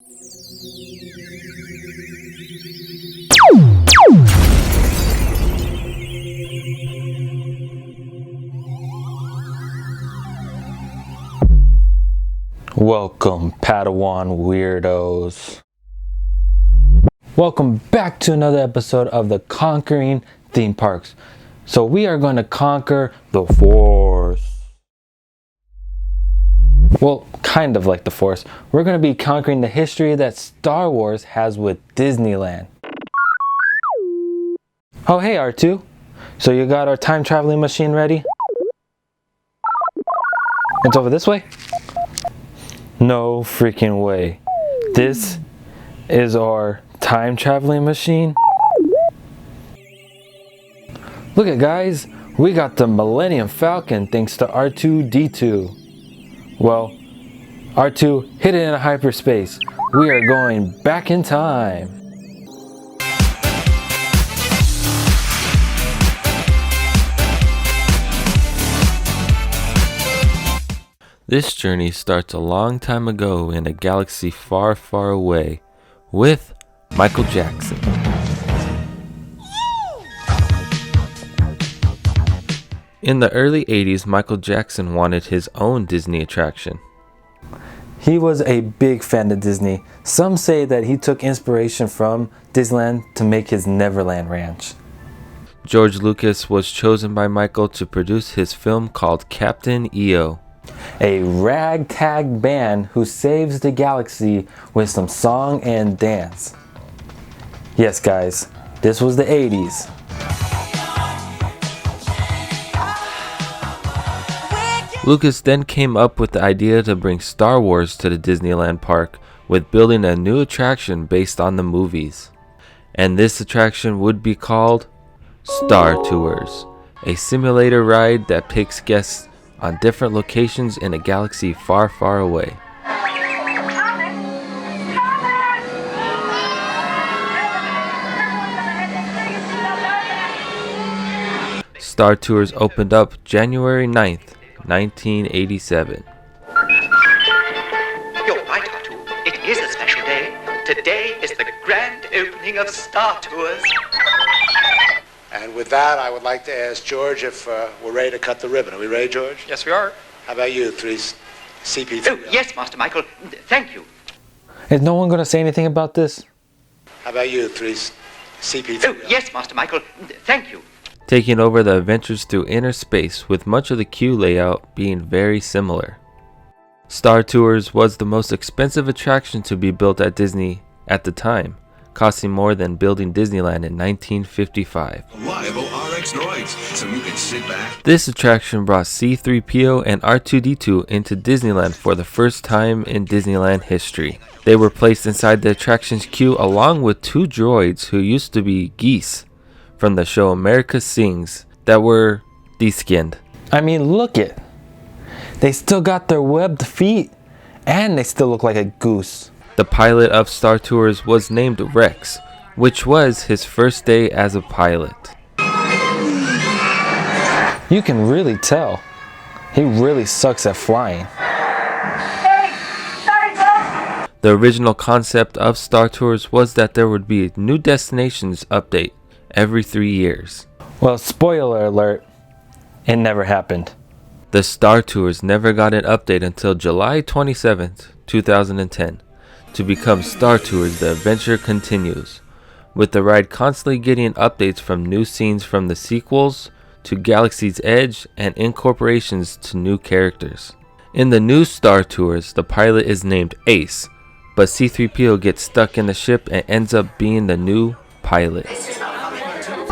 Welcome, Padawan weirdos. Welcome back to another episode of the Conquering Theme Parks. So we are going to conquer the Force. Well, kind of like the Force. We're going to be conquering the history that Star Wars has with Disneyland. Oh, hey R2. So you got our time traveling machine ready? It's over this way? No freaking way. This is our time traveling machine? Look at guys, we got the Millennium Falcon thanks to R2-D2. Well, R2 hit it in a hyperspace. We are going back in time. This journey starts a long time ago in a galaxy far, far away with Michael Jackson. In the early 80s, Michael Jackson wanted his own Disney attraction. He was a big fan of Disney. Some say that he took inspiration from Disneyland to make his Neverland Ranch. George Lucas was chosen by Michael to produce his film called Captain EO. A ragtag band who saves the galaxy with some song and dance. Yes guys, this was the 80s. Lucas then came up with the idea to bring Star Wars to the Disneyland park with building a new attraction based on the movies. And this attraction would be called Star Tours, a simulator ride that takes guests on different locations in a galaxy far, far away. Star Tours opened up January 9th, 1987. You're right, Artu. It is a special day. Today is the grand opening of Star Tours. And with that, I would like to ask George if we're ready to cut the ribbon. Are we ready, George? Yes, we are. How about you, CP3? Oh, yes, Master Michael. Thank you. Is no one going to say anything about this? How about you, CP3? Oh, yes, Master Michael. Thank you. Taking over the adventures through inner space with much of the queue layout being very similar. Star Tours was the most expensive attraction to be built at Disney at the time, costing more than building Disneyland in 1955. Reliable RX droids, so you can sit back. This attraction brought C-3PO and R2-D2 into Disneyland for the first time in Disneyland history. They were placed inside the attraction's queue along with two droids who used to be geese from the show America Sings that were deskinned. I mean, look it. They still got their webbed feet and they still look like a goose. The pilot of Star Tours was named Rex, which was his first day as a pilot. You can really tell. He really sucks at flying. The original concept of Star Tours was that there would be a new destinations update every 3 years. Well, spoiler alert, it never happened. The Star Tours never got an update until July 27th, 2010. To become Star Tours, the adventure continues, with the ride constantly getting updates from new scenes from the sequels to Galaxy's Edge and incorporations to new characters. In the new Star Tours, the pilot is named Ace, but C-3PO gets stuck in the ship and ends up being the new pilot.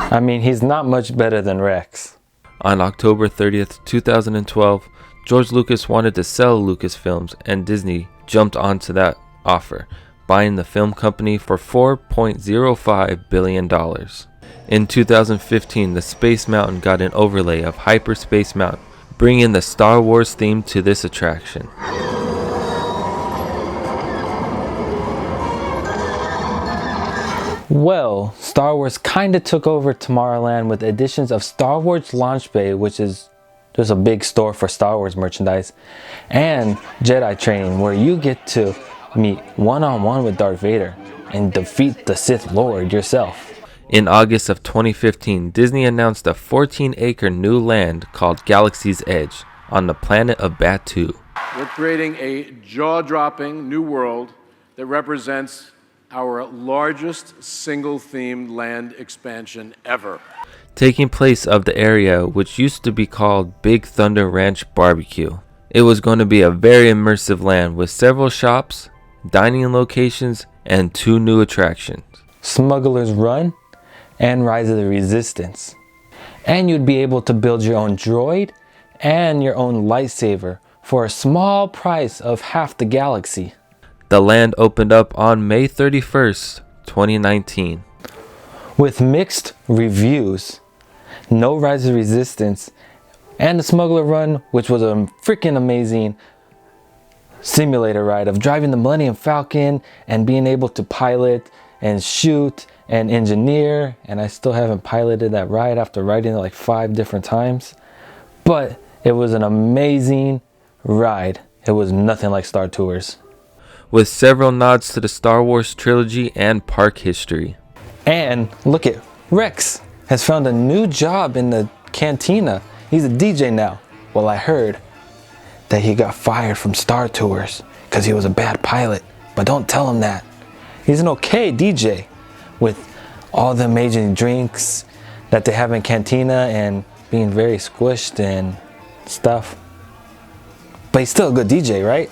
I mean, he's not much better than Rex. On October 30th, 2012, George Lucas wanted to sell Lucasfilms and Disney jumped onto that offer, buying the film company for $4.05 billion. In 2015, the Space Mountain got an overlay of Hyperspace Mountain, bringing the Star Wars theme to this attraction. Well, Star Wars kinda took over Tomorrowland with additions of Star Wars Launch Bay, which is just a big store for Star Wars merchandise, and Jedi Training, where you get to meet one-on-one with Darth Vader and defeat the Sith Lord yourself. In August of 2015, Disney announced a 14-acre new land called Galaxy's Edge on the planet of Batuu. We're creating a jaw-dropping new world that represents our largest single-themed land expansion ever. Taking place of the area which used to be called Big Thunder Ranch Barbecue. It was going to be a very immersive land with several shops, dining locations, and 2 new attractions. Smuggler's Run and Rise of the Resistance. And you'd be able to build your own droid and your own lightsaber for a small price of half the galaxy. The land opened up on May 31st, 2019. With mixed reviews, no Rise of the Resistance, and the Smuggler Run, which was a freaking amazing simulator ride of driving the Millennium Falcon and being able to pilot and shoot and engineer, and I still haven't piloted that ride after riding it like 5 different times, but it was an amazing ride. It was nothing like Star Tours, with several nods to the Star Wars trilogy and park history. And look at Rex has found a new job in the cantina. He's a DJ now. Well, I heard that he got fired from Star Tours because he was a bad pilot, but don't tell him that. He's an okay DJ with all the amazing drinks that they have in cantina and being very squished and stuff. But he's still a good DJ, right?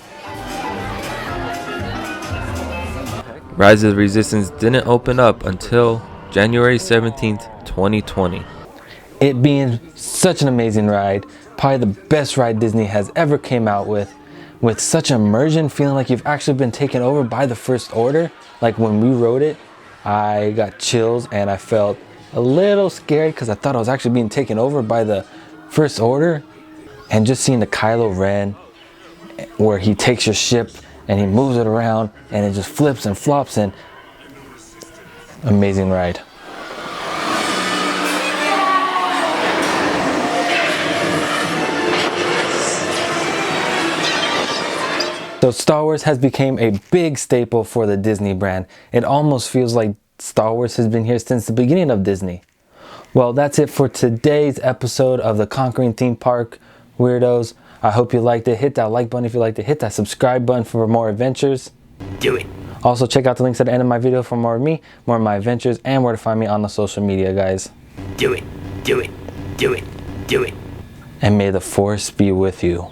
Rise of the Resistance didn't open up until January 17th, 2020. It being such an amazing ride, probably the best ride Disney has ever came out with such immersion, feeling like you've actually been taken over by the First Order. Like when we rode it, I got chills and I felt a little scared because I thought I was actually being taken over by the First Order. And just seeing the Kylo Ren, where he takes your ship and he moves it around and it just flips and flops, and amazing ride. So Star Wars has become a big staple for the Disney brand. It almost feels like Star Wars has been here since the beginning of Disney. Well, that's it for today's episode of the Conquering Theme Park Weirdos. I hope you liked it. Hit that like button if you liked it. Hit that subscribe button for more adventures. Do it. Also, check out the links at the end of my video for more of me, more of my adventures, and where to find me on the social media, guys. Do it. Do it. Do it. Do it. And may the Force be with you.